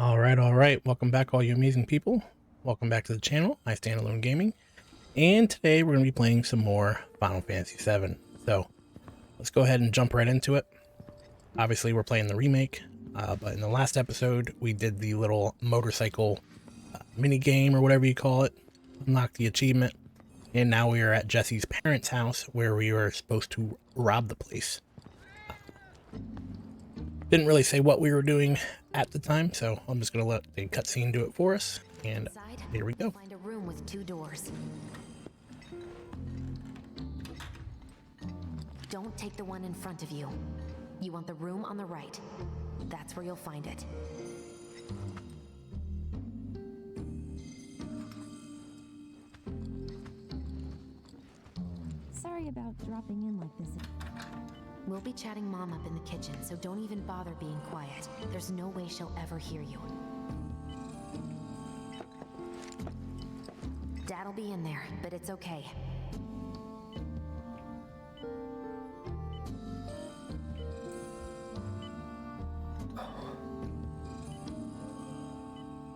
All right. Welcome back, all you amazing people. Welcome back to the channel, IStandAlone Gaming. And today we're going to be playing some more Final Fantasy VII. So let's go ahead and jump right into it. Obviously, we're playing the remake, but in the last episode, we did the little motorcycle mini game or whatever you call it, unlocked the achievement, and now we are at Jesse's parents' house where we were supposed to rob the place. Didn't really say what we were doing at the time, so I'm just gonna let the cutscene do it for us. And here we go. Find a room with 2 doors. Don't take the one in front of you. You want the room on the right. That's where you'll find it. Sorry about dropping in like this. We'll be chatting Mom up in the kitchen, so don't even bother being quiet. There's no way she'll ever hear you. Dad'll be in there, but it's okay.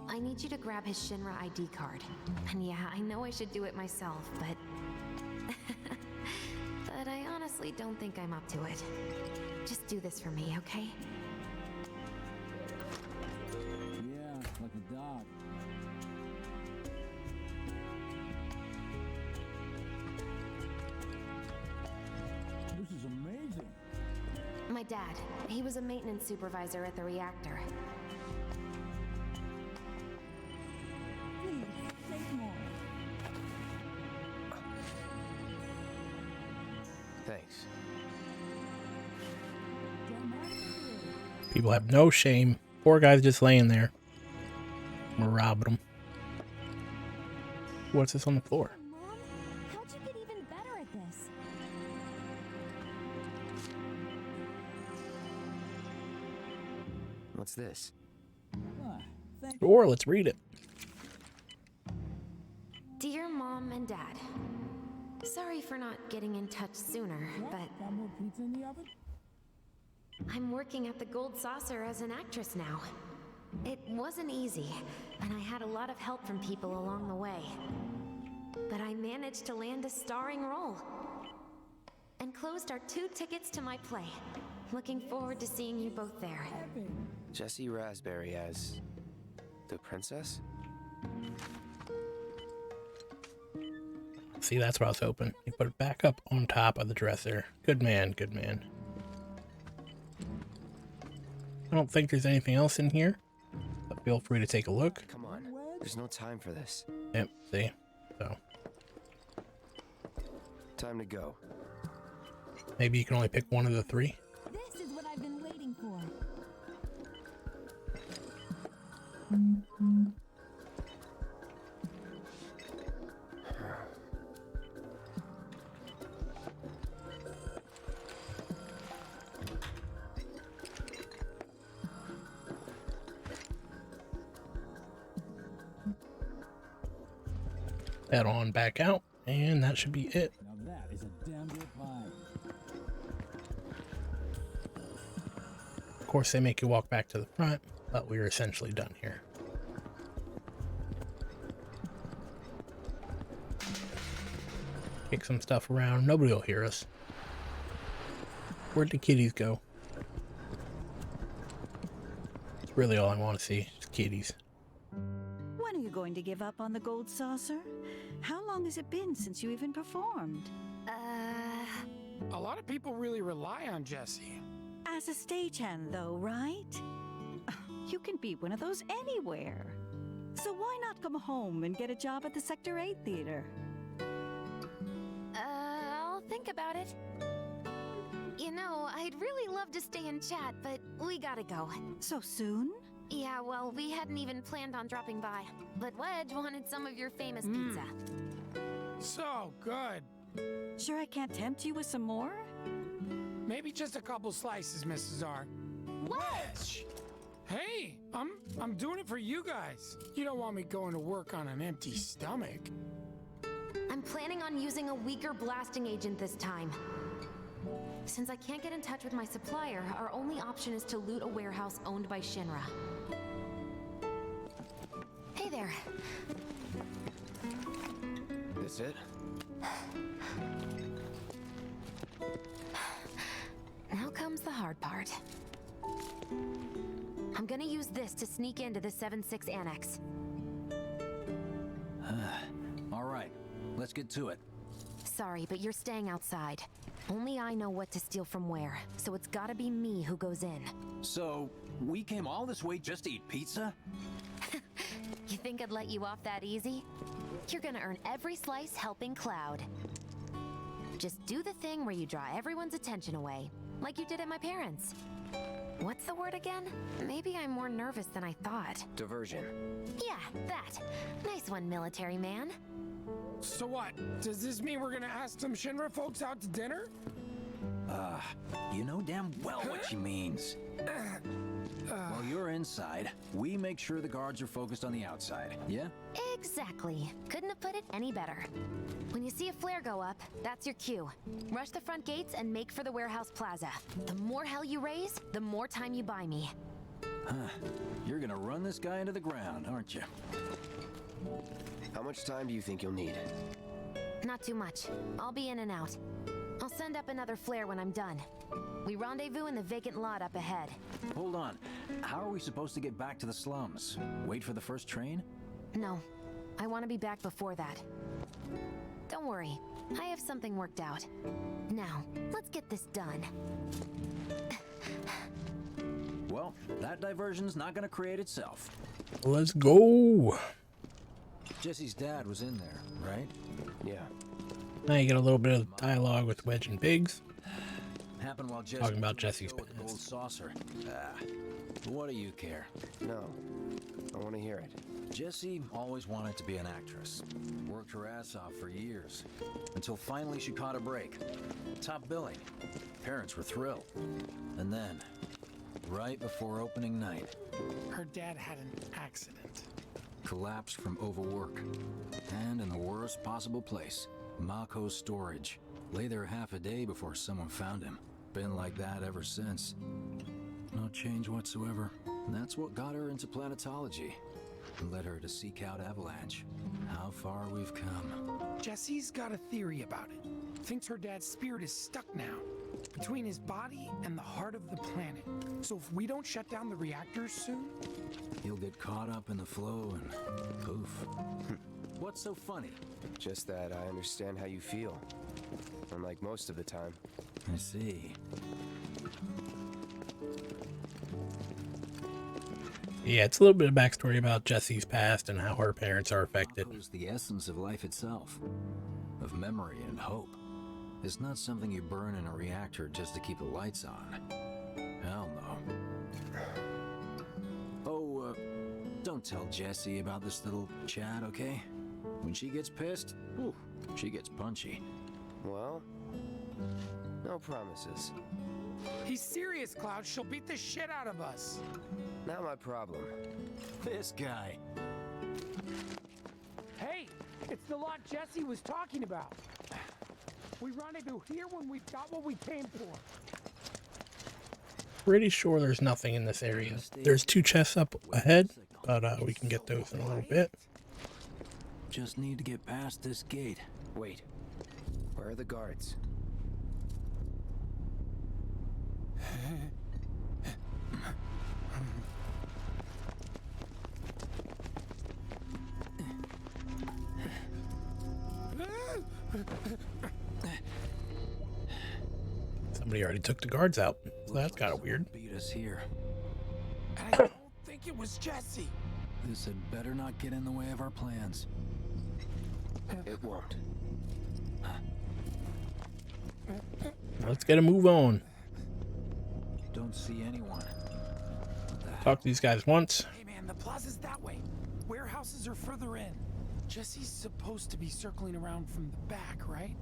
I need you to grab his Shinra ID card. And yeah, I know I should do it myself, but... but I honestly don't think I'm up to it. Just do this for me, okay? Yeah, like a dog. This is amazing. My dad, he was a maintenance supervisor at the reactor. Please, say more. Thanks. People have no shame. Poor guy's just laying there. We're robbing him. What's this on the floor? Mom, how'd you get even better at this? What's this? Ah, thank Sure, let's read it. Dear Mom and Dad, sorry for not getting in touch sooner, but Got more pizza in the oven? I'm working at the Gold Saucer as an actress now. It wasn't easy, and I had a lot of help from people along the way. But I managed to land a starring role. Enclosed are 2 tickets to my play. Looking forward to seeing you both there. Jessie Raspberry as the princess? See, that's what I was hoping. You put it back up on top of the dresser. Good man, good man. I don't think there's anything else in here, but feel free to take a look. Come on, there's no time for this. Yep, see? So, Time to go. maybe you can only pick one of the 3. This is what I've been waiting for. Head on back out, and that should be it. Now that is a damn good pie. Of course, they make you walk back to the front, but we're essentially done here. Kick some stuff around. Nobody will hear us. Where'd the kitties go? It's really all I want to see is kitties. When are you going to give up on the Gold Saucer? How long has it been since you even performed? A lot of people really rely on Jessie. As a stagehand, though, right? You can be one of those anywhere. So why not come home and get a job at the Sector 8 theater? I'll think about it. You know, I'd really love to stay and chat, but we gotta go. So soon? Yeah, well, we hadn't even planned on dropping by, but Wedge wanted some of your famous pizza. So good. Sure I can't tempt you with some more? Maybe just a couple slices, Mrs. R. Wedge! Hey, I'm doing it for you guys. You don't want me going to work on an empty stomach. I'm planning on using a weaker blasting agent this time. Since I can't get in touch with my supplier, our only option is to loot a warehouse owned by Shinra. there. This it? Now comes the hard part. I'm gonna use this to sneak into the 7-6 annex. All right, let's get to it. Sorry, but you're staying outside. Only I know what to steal from where, so it's gotta be me who goes in. So, we came all this way just to eat pizza? You think I'd let you off that easy? You're gonna earn every slice helping Cloud. Just do the thing where you draw everyone's attention away, like you did at my parents'. What's the word again? Maybe I'm more nervous than I thought. Diversion. Yeah, that. Nice one, military man. So what? Does this mean we're gonna ask some Shinra folks out to dinner? You know damn well what she means. While you're inside, we make sure the guards are focused on the outside, yeah? Exactly. Couldn't have put it any better. When you see a flare go up, that's your cue. Rush the front gates and make for the warehouse plaza. The more hell you raise, the more time you buy me. You're gonna run this guy into the ground, aren't you? How much time do you think you'll need? Not too much. I'll be in and out. I'll send up another flare when I'm done. We rendezvous in the vacant lot up ahead. Hold on. How are we supposed to get back to the slums? Wait for the first train? No. I want to be back before that. Don't worry. I have something worked out. Now, let's get this done. Well, that diversion's not gonna create itself. Let's go. Jesse's dad was in there, right? Yeah. Now you get a little bit of dialogue with Wedge and Biggs. Happened while Jesse Talking about was Jesse's with the gold past. saucer. What do you care? No. I want to hear it. Jessie always wanted to be an actress. Worked her ass off for years. Until finally she caught a break. Top billing. Parents were thrilled. And then, right before opening night, Her dad had an accident. collapsed from overwork. And in the worst possible place, Mako's storage. Lay there half a day before someone found him. Been like that ever since. No change whatsoever. And that's what got her into planetology. And led her to seek out Avalanche. How far we've come. Jesse's got a theory about it. Thinks her dad's spirit is stuck now, between his body and the heart of the planet. So if we don't shut down the reactors soon, He'll get caught up in the flow and poof. What's so funny? Just that I understand how you feel. Unlike most of the time. I see. Yeah, it's a little bit of backstory about Jesse's past and how her parents are affected. Mako's the essence of life itself. Of memory and hope. It's not something you burn in a reactor just to keep the lights on. Hell no. Oh, don't tell Jessie about this little chat, okay? When she gets pissed, whew, she gets punchy. Well, no promises. he's serious, Cloud. She'll beat the shit out of us. Not my problem. This guy. Hey, it's the lot Jesse was talking about. We rendezvous here when we've got what we came for. Pretty sure there's nothing in this area. There's 2 chests up ahead, but we can get those in a little bit. Just need to get past this gate. Wait. Where are the guards? Somebody already took the guards out, so that's kind of weird. Beat us here. And I don't think it was Jesse. This had better not get in the way of our plans. It won't. Let's get a move on. Don't see anyone. Talk to these guys once. Hey man, the plaza's that way. Warehouses are further in. Jesse's supposed to be circling around from the back, right?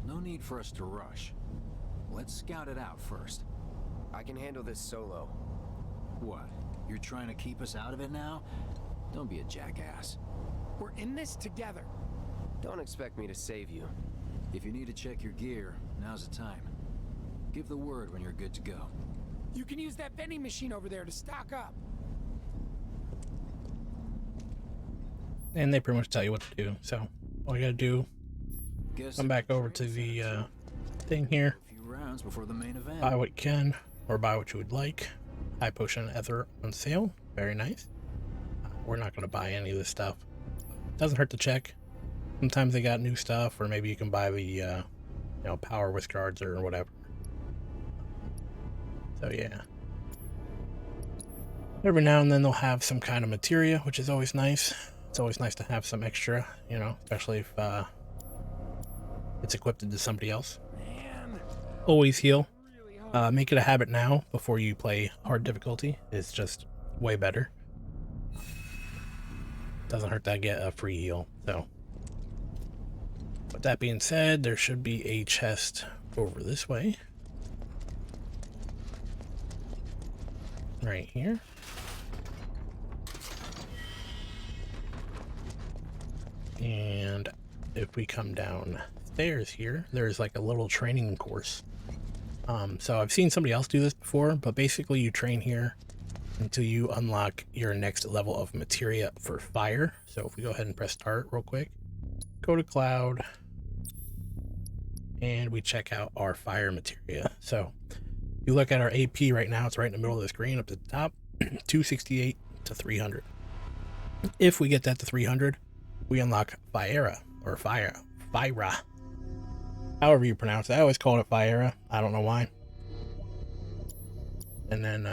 No need for us to rush. Let's scout it out first. I can handle this solo. What? You're trying to keep us out of it now? Don't be a jackass. We're in this together. Don't expect me to save you. If you need to check your gear, now's the time. Give the word when you're good to go. You can use that vending machine over there to stock up. and they pretty much tell you what to do. So all you gotta do, Guess come back over to the thing here, a few rounds before the main event. buy what you can, or buy what you would like. High potion ether on sale, very nice. We're not gonna buy any of this stuff. Doesn't hurt to check. Sometimes they got new stuff, or maybe you can buy the you know, power with cards or whatever. So yeah. Every now and then they'll have some kind of materia, which is always nice. It's always nice to have some extra, you know, especially if it's equipped to somebody else. Man, Always heal. really hope Make it a habit now before you play hard difficulty. It's just way better. Doesn't hurt to get a free heal. So, with that being said, there should be a chest over this way. Right here. And if we come downstairs here, there's like a little training course. So I've seen somebody else do this before, but basically you train here until you unlock your next level of materia for fire. So if we go ahead and press start real quick, go to cloud, and we check out our fire materia. So you look at our AP right now, it's right in the middle of the screen up to the top, 268 to 300. If we get that to 300, we unlock Fira, or Fira, however you pronounce it. I always call it Fira. I don't know why. And then,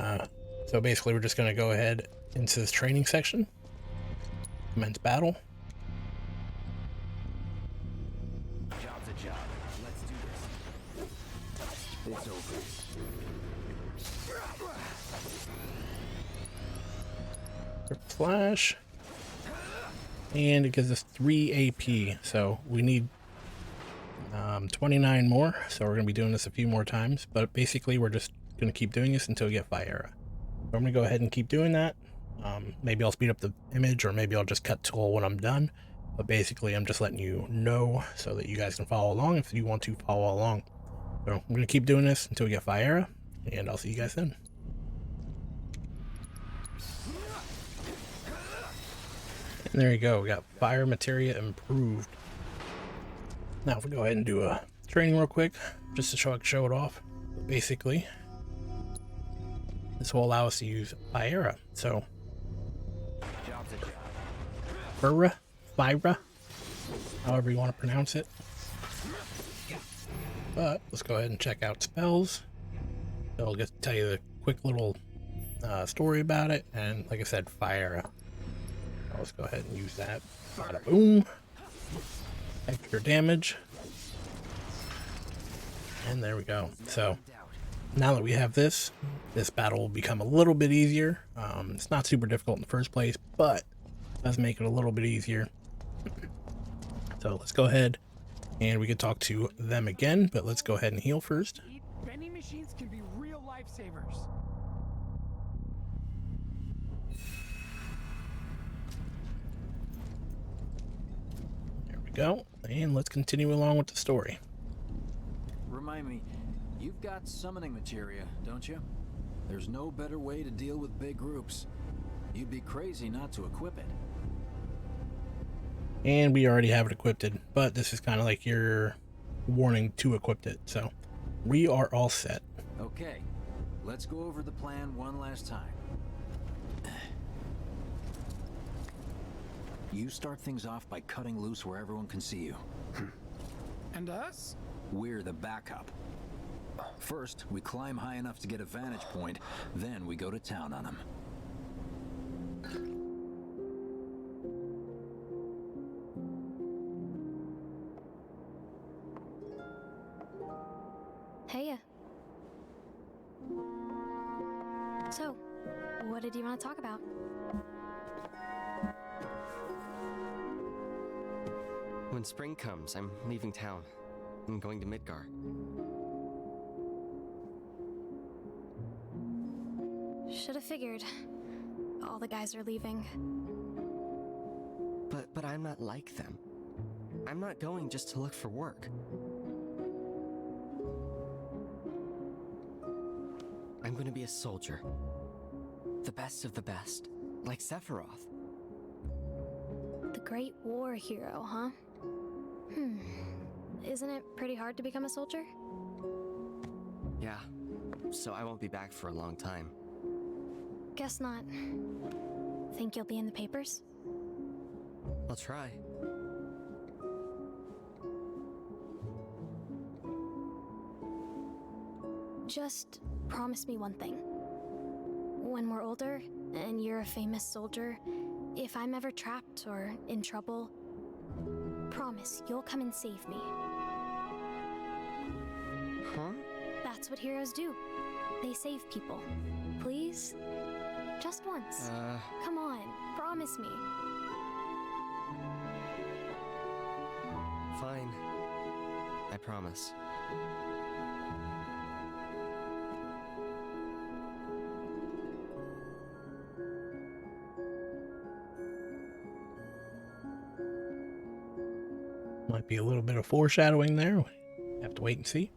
so basically we're just going to go ahead into this training section. Commence battle. Job's a job. Let's do this. It's over. Flash. And it gives us 3 AP. So we need 29 more. So we're going to be doing this a few more times. But basically we're just going to keep doing this until we get Fire. So I'm going to go ahead and keep doing that. Maybe I'll speed up the image, or maybe I'll just cut to when I'm done. But basically I'm just letting you know so that you guys can follow along if you want to follow along. So I'm going to keep doing this until we get Fire. And I'll see you guys then. And there you go, we got fire materia improved. Now if we go ahead and do a training real quick, just to show it off. Basically, this will allow us to use Fira. So, Fira, however you want to pronounce it. But let's go ahead and check out spells. I'll just tell you the quick little story about it, and like I said, Fira. Let's go ahead and use that. Bada boom. Extra damage. And there we go. So now that we have this battle will become a little bit easier. It's not super difficult in the first place, but it does make it a little bit easier. So let's go ahead and we can talk to them again, but let's go ahead and heal first. vending machines can be real lifesavers. Go, and let's continue along with the story. Remind me, you've got summoning materia, don't you? There's no better way to deal with big groups. You'd be crazy not to equip it. And we already have it equipped, but this is kind of like your warning to equip it. So we are all set. Okay, let's go over the plan one last time. You start things off by cutting loose where everyone can see you. And us? We're the backup. First, we climb high enough to get a vantage point, then we go to town on them. Heya. So, what did you want to talk about? When spring comes, I'm leaving town. I'm going to Midgar. Should have figured. All the guys are leaving. But I'm not like them. I'm not going just to look for work. I'm going to be a soldier. The best of the best, like Sephiroth. The Great War hero, huh? Isn't it pretty hard to become a soldier? Yeah, so I won't be back for a long time. Guess not. Think you'll be in the papers? I'll try. Just promise me one thing. When we're older, and you're a famous soldier, if I'm ever trapped or in trouble, promise you'll come and save me. Huh? That's what heroes do. They save people. Please? Just once. Come on, promise me. Fine. I promise. Might be a little bit of foreshadowing there. Have to wait and see.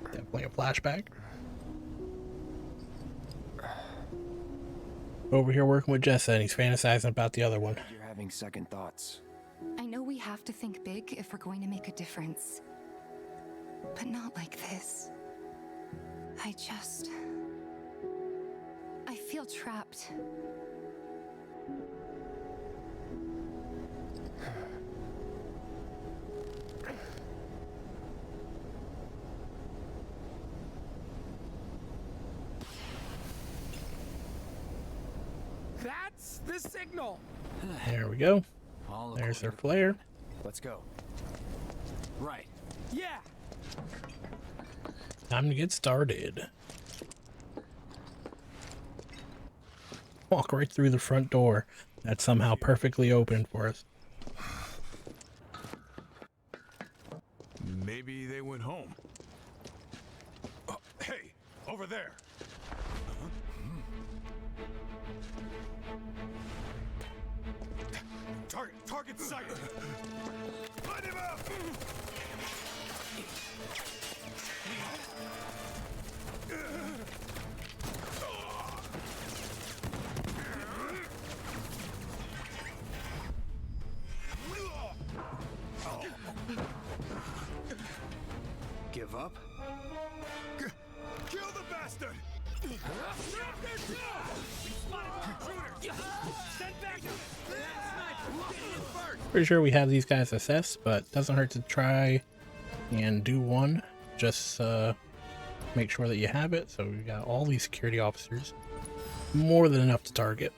Definitely a flashback. Over here working with Jessa, and he's fantasizing about the other one. You're having second thoughts. I know we have to think big if we're going to make a difference. But not like this. I feel trapped. That's the signal. There we go. All There's their according flare. Let's go. to- Right. Yeah. Time to get started. Walk right through the front door. That's somehow perfectly open for us. Maybe they went home. Hey, over there. Target sighted. Light him up. Give up? Kill the bastard. Pretty sure we have these guys assessed, but doesn't hurt to try and do one. Just make sure that you have it. So we've got all these security officers. More than enough to target.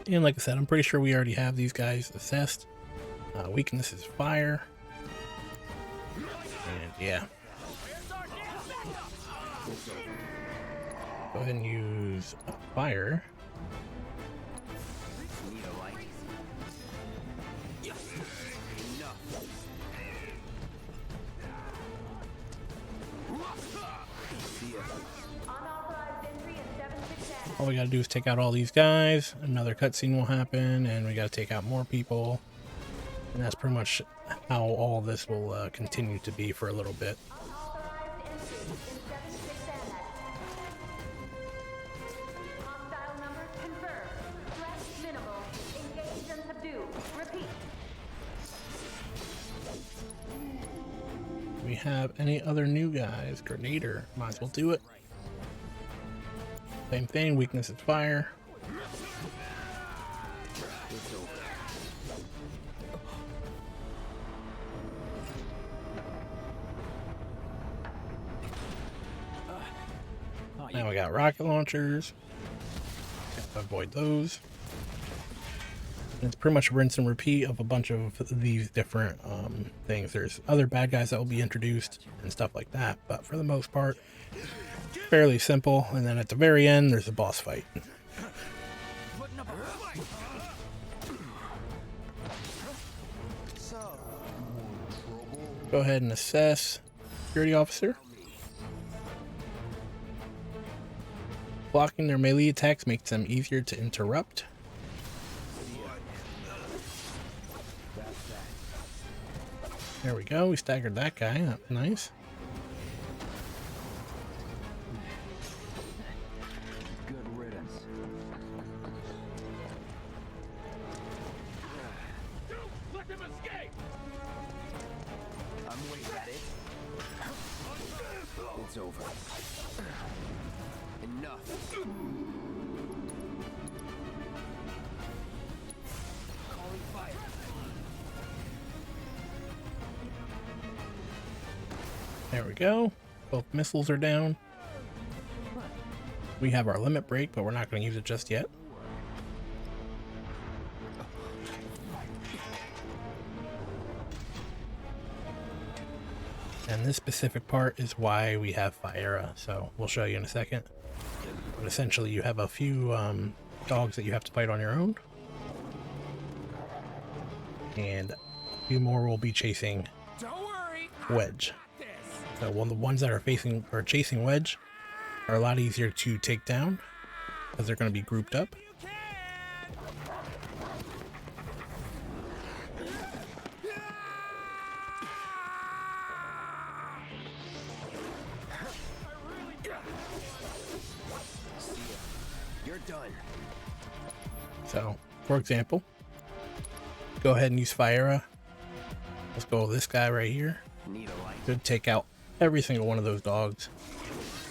And like I said, I'm pretty sure we already have these guys assessed. Weakness is fire. And yeah. Go ahead and use fire. Need a light? All we gotta do is take out all these guys. Another cutscene will happen, and we gotta take out more people. And that's pretty much how all this will continue to be for a little bit. We have any other new guys? Grenader. Might as well do it. Same thing, weakness is fire. Now we got rocket launchers. Have to avoid those. And it's pretty much rinse and repeat of a bunch of these different things. There's other bad guys that will be introduced and stuff like that, but for the most part, fairly simple. And then at the very end, there's a boss fight. Go ahead and assess security officer. Blocking their melee attacks makes them easier to interrupt. There we go, we staggered that guy. That's nice. Good riddance. over. Enough. Calling fire. There we go. Both missiles are down. We have our limit break, but we're not going to use it just yet. And this specific part is why we have fire, so we'll show you in a second. But essentially you have a few dogs that you have to fight on your own. And a few more will be chasing Wedge. So the ones that are chasing Wedge are a lot easier to take down because they're going to be grouped up. You're done. So, for example, go ahead and use fire. Let's go with this guy right here. Could take out every single one of those dogs,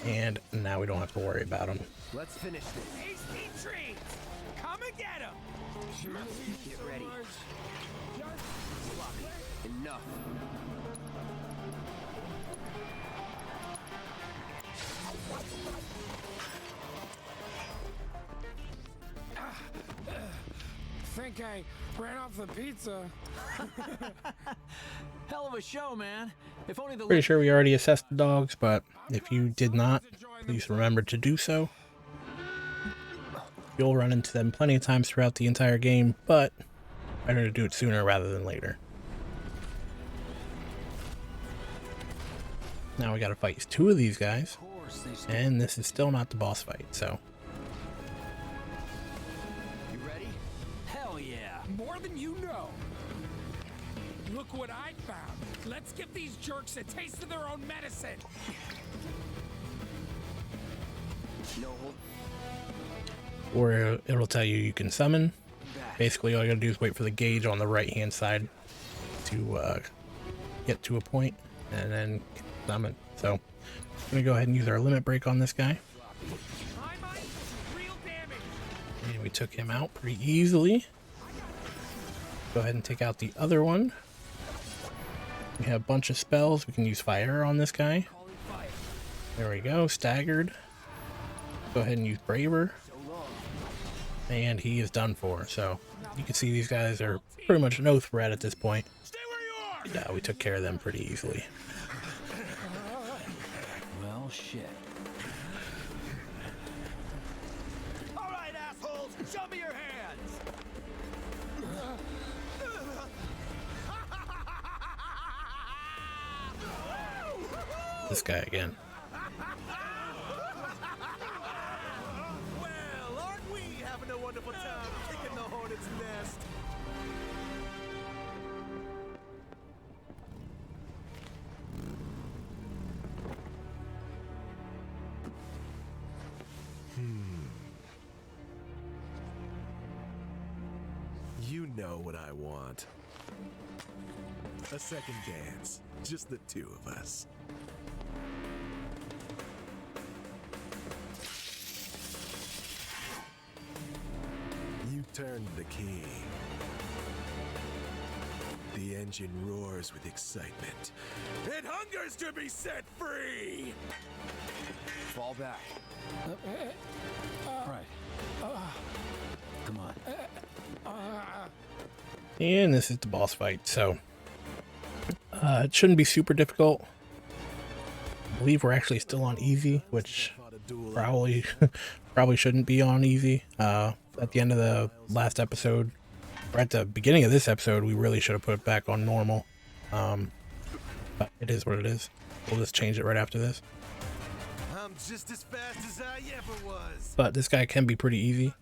and now we don't have to worry about them. Let's finish this. Hasty treats! Come and get him! Get ready. Enough. Think I ran off the pizza. Hell of a show, man. If only the Pretty sure we already assessed the dogs, but if you did not, please remember to do so. You'll run into them plenty of times throughout the entire game, but better to do it sooner rather than later. Now we gotta fight 2 of these guys, and this is still not the boss fight, so. You ready? Hell yeah. More than you know. Look what I found. Let's give these jerks a taste of their own medicine. No. Or it'll tell you can summon. Basically all you gotta do is wait for the gauge on the right hand side to get to a point and then summon. So I'm gonna go ahead and use our limit break on this guy. And we took him out pretty easily. Go ahead and take out the other one. We have a bunch of spells. We can use fire on this guy. There we go, staggered. Go ahead and use braver. And he is done for. So you can see these guys are pretty much no threat at this point. Stay where you are! Yeah, we took care of them pretty easily. Well, shit. All right, assholes, show me your hands! This guy again. Well, aren't we having a wonderful time kicking the hornet's nest? You know what I want. A second dance. Just the 2 of us. You turned the key. The engine roars with excitement. It hungers to be set free! Fall back. Right. Come on. And this is the boss fight, so it shouldn't be super difficult. I believe we're actually still on easy, which probably shouldn't be on easy. At the end of the last episode, or at the beginning of this episode, we really should have put it back on normal. But it is what it is. We'll just change it right after this. I'm just as fast as I ever was. But this guy can be pretty easy.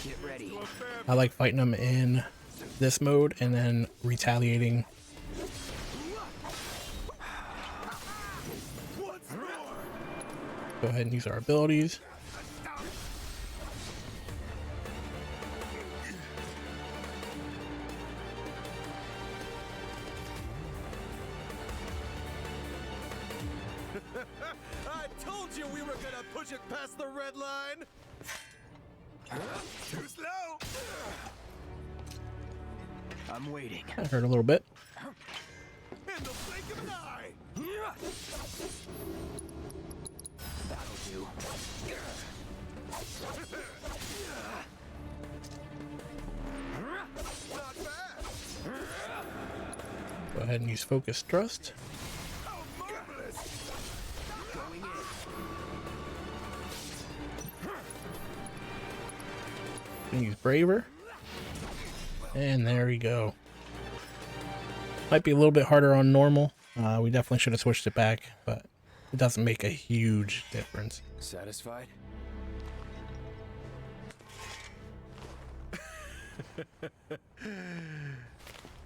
Get ready. I like fighting them in this mode and then retaliating. Go ahead and use our abilities. I told you we were gonna push it past the red line. Too slow. I'm waiting. I heard a little bit. In the blink of an eye. That'll do. Not bad. Go ahead and use focus thrust. Oh, marvelous. Going in. Use braver. And there we go. Might be a little bit harder on normal. We definitely should have switched it back, but it doesn't make a huge difference. Satisfied?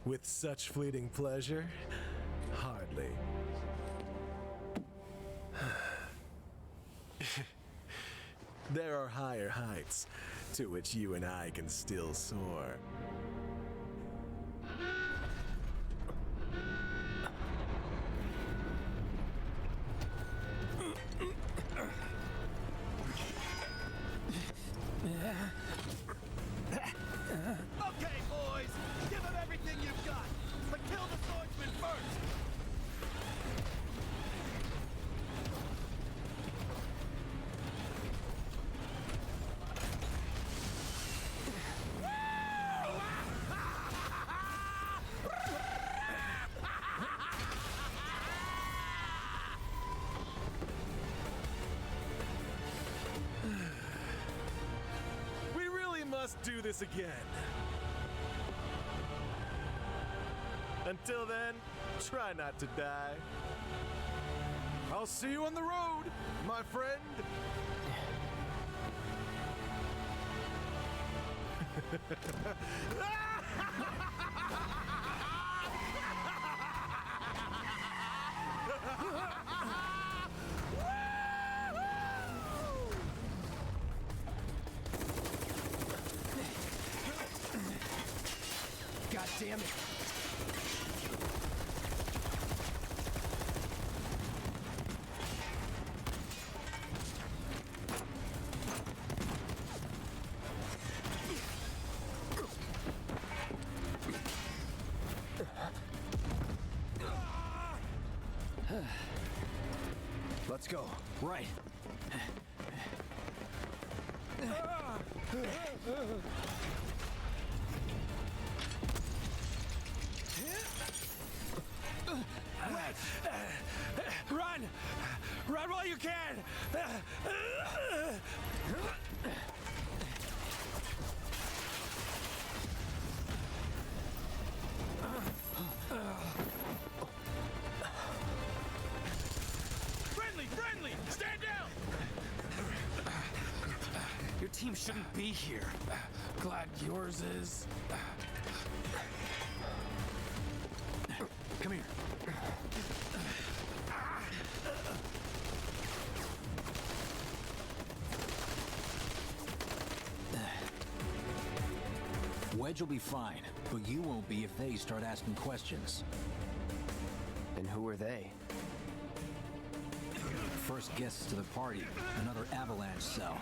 With such fleeting pleasure? Hardly. There are higher heights to which you and I can still soar. Okay, boys, give them everything you've got, but kill the swordsman first. We really must do this again. Until then, try not to die. I'll see you on the road, my friend. God damn it. Let's go. Right. Run! Run while you can! Friendly! Stand down! Your team shouldn't be here. Glad yours is. Come here. Wedge will be fine, but you won't be if they start asking questions. And who are they? First guests to the party, another avalanche cell.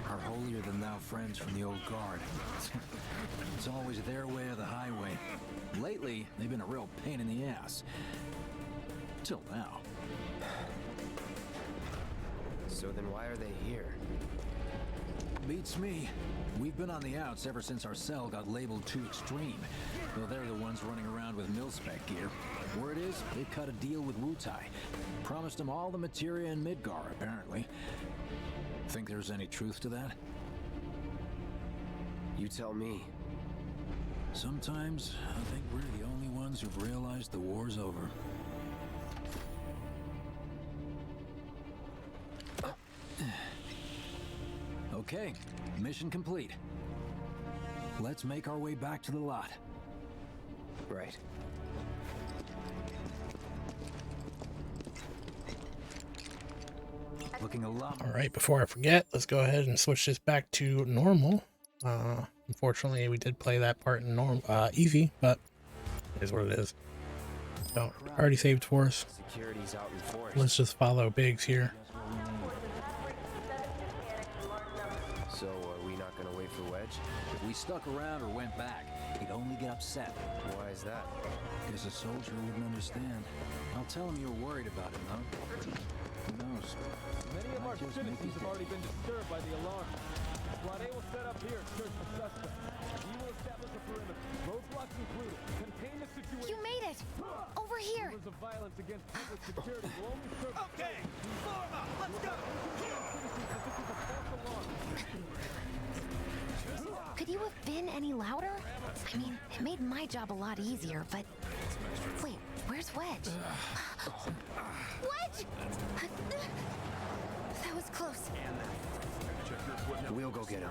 Our holier-than-thou friends from the old guard. It's always their way or the highway. Lately, they've been a real pain in the ass. Till now. So then why are they here? Beats me. We've been on the outs ever since our cell got labeled too extreme. Though they're the ones running around with mil-spec gear. Word is, they cut a deal with Wutai. Promised them all the materia in Midgar, apparently. Think there's any truth to that? You tell me. Sometimes, I think we're the only ones who've realized the war's over. Okay, mission complete. Let's make our way back to the lot. Right. Looking a lot. All right, before I forget, let's go ahead and switch this back to normal. Unfortunately, we did play that part in easy, but it is what it is. So, already saved for us. Security's out in force. Let's just follow Biggs here. So, are we not gonna wait for Wedge? If we stuck around or went back, he'd only get upset. Why is that? Guess a soldier wouldn't understand. I'll tell him you're worried about him, though. Who knows? Many of our citizens have already been disturbed by the alarm. Squad A will set up here, search for suspects. We will establish a perimeter. Roadblocks included. Contain the situation. You made it! Over here! Rumors of violence against public security will only serve. Okay, form up. Let's go. Could you have been any louder? I mean, it made my job a lot easier, but... Wait, where's Wedge? Wedge! That was close. We'll go get him.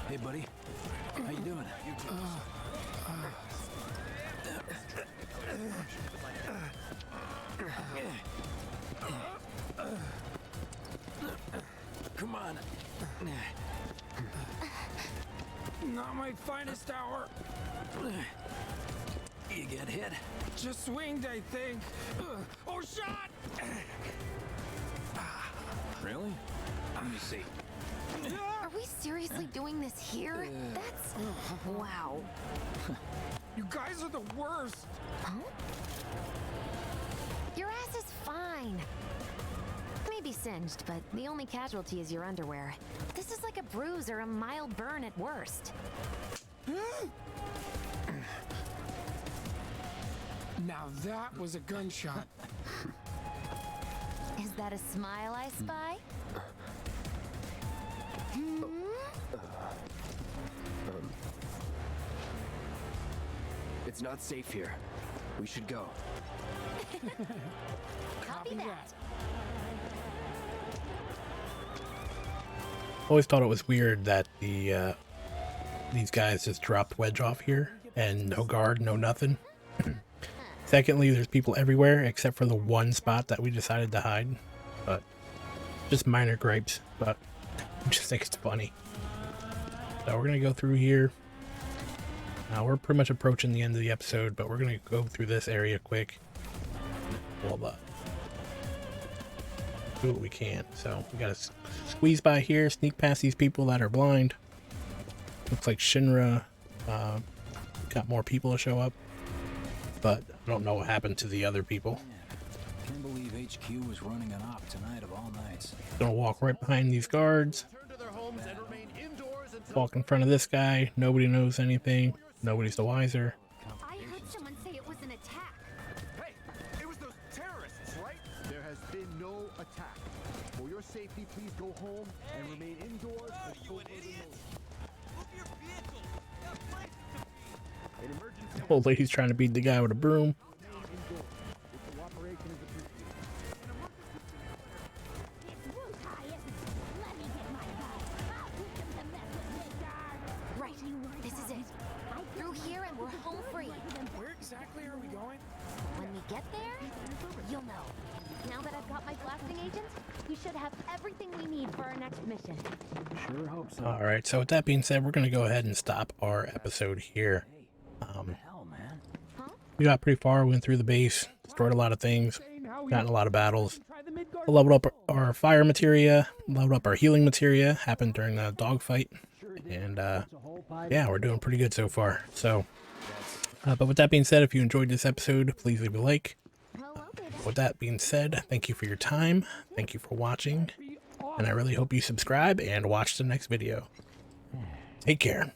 Hey, buddy. How you doing? Come on. Not my finest hour. You get hit? Just swinged, I think. Oh, shot! Really? Let me see. Are we seriously doing this here? That's... Wow. You guys are the worst. Huh? Your ass is fine. Maybe singed, but the only casualty is your underwear. This is like a bruise or a mild burn at worst. Now that was a gunshot. Is that a smile I spy? It's not safe here. We should go. Copy that. Always thought it was weird that the these guys just dropped Wedge off here and no guard, no nothing. Secondly, there's people everywhere except for the one spot that we decided to hide. But just minor gripes, but I just think it's funny. So we're gonna go through here. Now we're pretty much approaching the end of the episode, but we're gonna go through this area quick. Hold up. Do what we can. So we gotta squeeze by here, sneak past these people that are blind. Looks like Shinra got more people to show up, but I don't know what happened to the other people. Can't believe HQ was running an op tonight of all nights. Gonna walk right behind these guards. Walk in front of this guy. Nobody knows anything. Nobody's the wiser. I heard someone say it was an attack. Hey, it was those terrorists, right? There has been no attack. For your safety, please go home and remain indoors. You an idiot? Move your vehicle. An emergency. Old lady's trying to beat the guy with a broom. Right, this is it. Through here and we're home free. Where exactly are we going? When we get there, you'll know. Now that I've got my blasting agent, we should have everything we need for our next mission. Sure hope so. All right, so with that being said, we're going to go ahead and stop our episode here. Hell, man. We got pretty far, went through the base, destroyed a lot of things, got in a lot of battles, leveled up our fire materia, leveled up our healing materia, happened during the dogfight, and yeah, we're doing pretty good so far. So, but with that being said, if you enjoyed this episode, please leave a like. With that being said, thank you for your time, thank you for watching, and I really hope you subscribe and watch the next video. Take care.